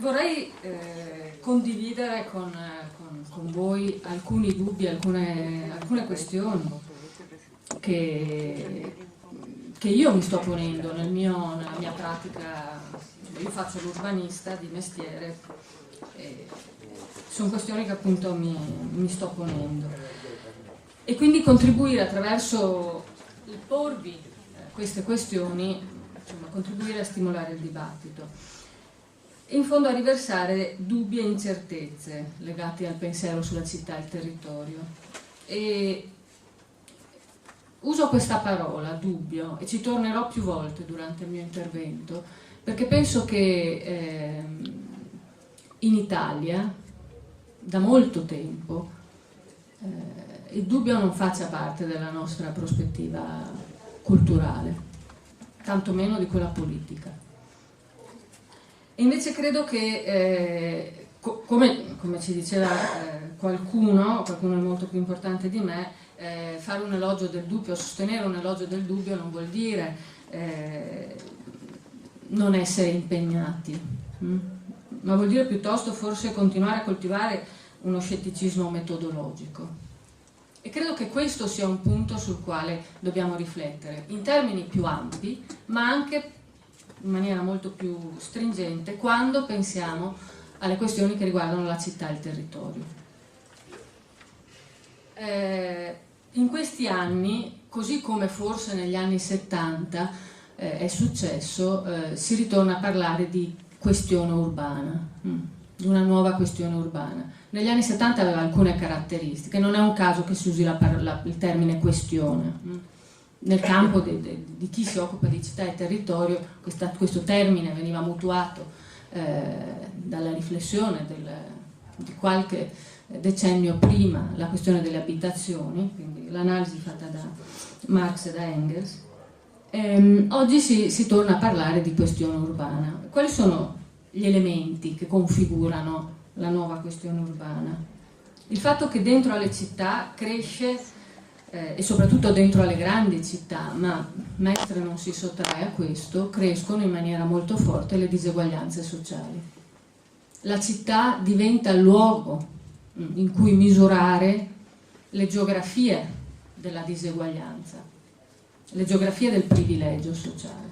Vorrei condividere con voi alcuni dubbi, alcune questioni che io mi sto ponendo nella mia pratica. Io faccio l'urbanista di mestiere e sono questioni che appunto mi sto ponendo, e quindi contribuire attraverso il porvi queste questioni, insomma, contribuire a stimolare il dibattito. In fondo a riversare dubbi e incertezze legati al pensiero sulla città e il territorio. E uso questa parola, dubbio, e ci tornerò più volte durante il mio intervento, perché penso che in Italia, da molto tempo, il dubbio non faccia parte della nostra prospettiva culturale, tantomeno di quella politica. E invece credo che, come ci diceva qualcuno molto più importante di me, fare un elogio del dubbio, sostenere un elogio del dubbio non vuol dire non essere impegnati, ma vuol dire piuttosto forse continuare a coltivare uno scetticismo metodologico. E credo che questo sia un punto sul quale dobbiamo riflettere, in termini più ampi, ma anche in maniera molto più stringente quando pensiamo alle questioni che riguardano la città e il territorio. In questi anni, così come forse negli anni 70 è successo, si ritorna a parlare di questione urbana, di una nuova questione urbana. Negli anni 70 aveva alcune caratteristiche, non è un caso che si usi il termine questione. Nel campo di chi si occupa di città e territorio questo termine veniva mutuato dalla riflessione di qualche decennio prima, la questione delle abitazioni, quindi l'analisi fatta da Marx e da Engels. Oggi si torna a parlare di questione urbana. Quali sono gli elementi che configurano la nuova questione urbana? Il fatto che dentro alle città cresce, e soprattutto dentro alle grandi città, ma mentre non si sottrae a questo, crescono in maniera molto forte le diseguaglianze sociali. La città diventa il luogo in cui misurare le geografie della diseguaglianza, le geografie del privilegio sociale.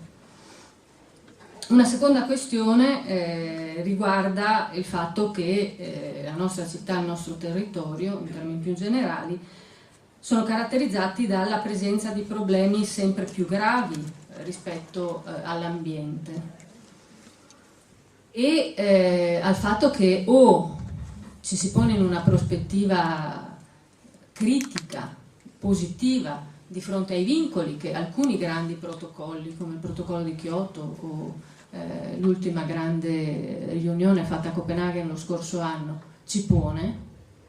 Una seconda questione riguarda il fatto che la nostra città, il nostro territorio, in termini più generali, sono caratterizzati dalla presenza di problemi sempre più gravi rispetto all'ambiente e al fatto che ci si pone in una prospettiva critica, positiva, di fronte ai vincoli che alcuni grandi protocolli, come il protocollo di Kyoto o l'ultima grande riunione fatta a Copenaghen lo scorso anno, ci pone,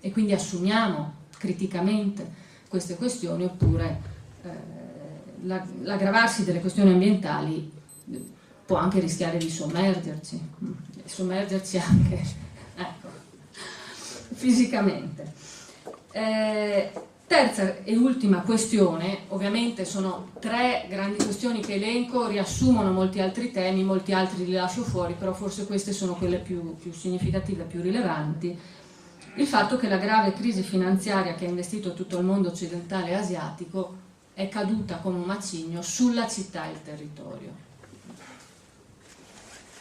e quindi assumiamo criticamente queste questioni, oppure l'aggravarsi delle questioni ambientali può anche rischiare di sommergerci anche fisicamente. Terza e ultima questione, ovviamente sono tre grandi questioni che elenco, riassumono molti altri temi, molti altri li lascio fuori, però forse queste sono quelle più significative, più rilevanti. Il fatto che la grave crisi finanziaria che ha investito tutto il mondo occidentale e asiatico è caduta come un macigno sulla città e il territorio.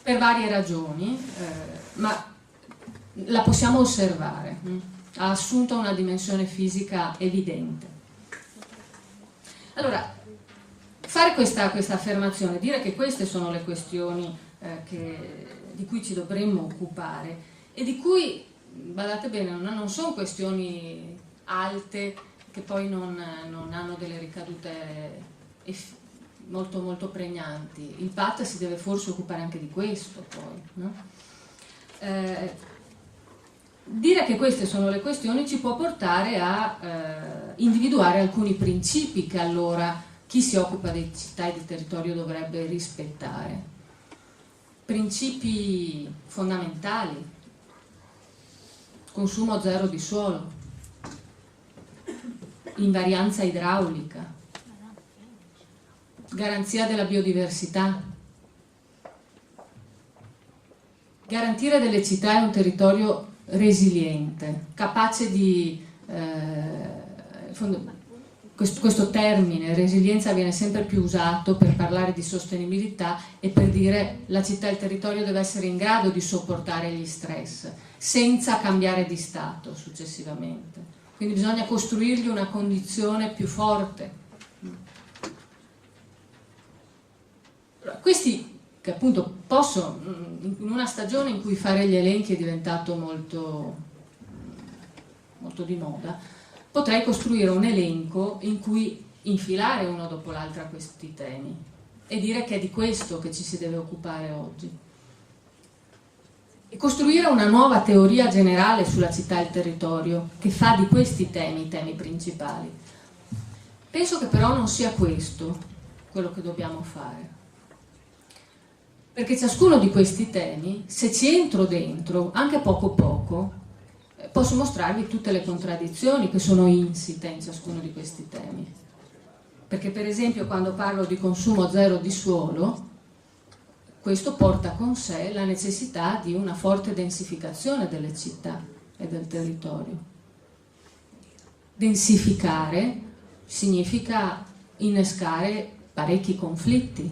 Per varie ragioni, ma la possiamo osservare. Ha assunto una dimensione fisica evidente. Allora, fare questa affermazione, dire che queste sono le questioni di cui ci dovremmo occupare e di cui, badate bene, non sono questioni alte che poi non hanno delle ricadute molto molto pregnanti. Il PAT si deve forse occupare anche di questo poi, no? Dire che queste sono le questioni ci può portare a individuare alcuni principi che allora chi si occupa di città e di territorio dovrebbe rispettare. Principi fondamentali: consumo zero di suolo, invarianza idraulica, garanzia della biodiversità, garantire delle città è un territorio resiliente, capace di... questo termine, resilienza, viene sempre più usato per parlare di sostenibilità e per dire la città e il territorio deve essere in grado di sopportare gli stress, senza cambiare di stato successivamente. Quindi bisogna costruirgli una condizione più forte. Questi che appunto posso, in una stagione in cui fare gli elenchi è diventato molto di moda, potrei costruire un elenco in cui infilare uno dopo l'altro questi temi e dire che è di questo che ci si deve occupare oggi. E costruire una nuova teoria generale sulla città e il territorio che fa di questi temi i temi principali. Penso che però non sia questo quello che dobbiamo fare. Perché ciascuno di questi temi, se ci entro dentro, anche poco, posso mostrarvi tutte le contraddizioni che sono insite in ciascuno di questi temi. Perché per esempio quando parlo di consumo zero di suolo, questo porta con sé la necessità di una forte densificazione delle città e del territorio. Densificare significa innescare parecchi conflitti.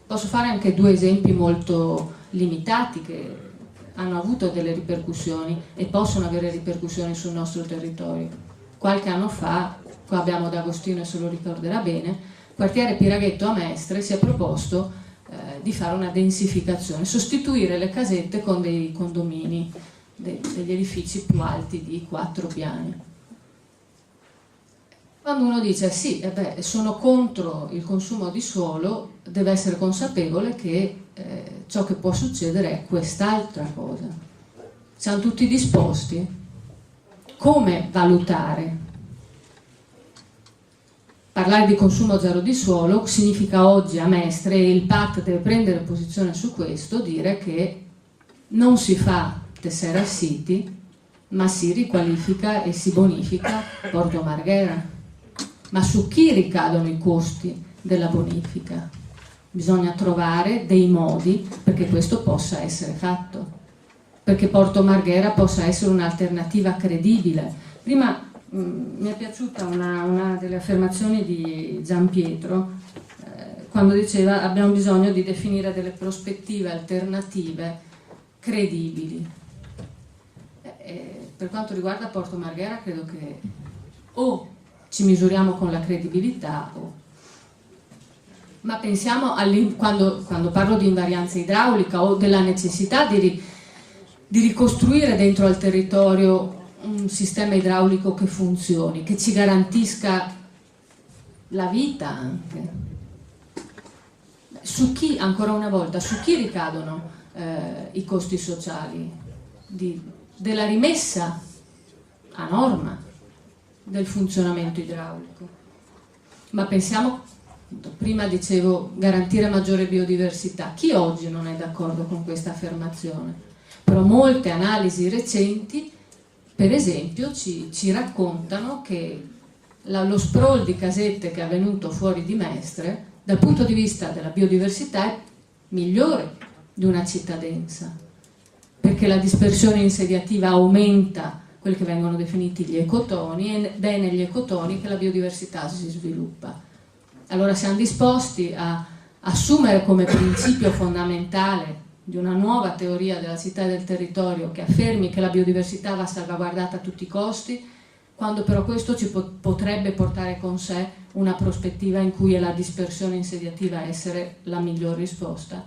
Posso fare anche due esempi molto limitati che hanno avuto delle ripercussioni e possono avere ripercussioni sul nostro territorio. Qualche anno fa, qua abbiamo D'Agostino e se lo ricorderà bene, quartiere Piraghetto a Mestre si è proposto di fare una densificazione, sostituire le casette con dei condomini, degli edifici più alti di 4 piani. Quando uno dice sì, sono contro il consumo di suolo, deve essere consapevole che ciò che può succedere è quest'altra cosa. Siamo tutti disposti? Come valutare? Parlare di consumo zero di suolo significa oggi a Mestre, e il PAT deve prendere posizione su questo, dire che non si fa Tessera City, ma si riqualifica e si bonifica Porto Marghera. Ma su chi ricadono i costi della bonifica? Bisogna trovare dei modi perché questo possa essere fatto, perché Porto Marghera possa essere un'alternativa credibile. Prima mi è piaciuta una delle affermazioni di Gianpietro quando diceva abbiamo bisogno di definire delle prospettive alternative credibili. Per quanto riguarda Porto Marghera credo che o ci misuriamo con la credibilità ma pensiamo quando parlo di invarianza idraulica o della necessità di ricostruire dentro al territorio un sistema idraulico che funzioni, che ci garantisca la vita anche. Su chi, ancora una volta, su chi ricadono i costi sociali della rimessa a norma del funzionamento idraulico? Ma pensiamo, prima dicevo, garantire maggiore biodiversità. Chi oggi non è d'accordo con questa affermazione? Però molte analisi recenti, per esempio, ci raccontano che lo sprawl di casette che è avvenuto fuori di Mestre, dal punto di vista della biodiversità, è migliore di una città densa, perché la dispersione insediativa aumenta quelli che vengono definiti gli ecotoni, ed è negli ecotoni che la biodiversità si sviluppa. Allora siamo disposti a assumere come principio fondamentale di una nuova teoria della città e del territorio che affermi che la biodiversità va salvaguardata a tutti i costi, quando però questo ci potrebbe portare con sé una prospettiva in cui è la dispersione insediativa a essere la miglior risposta.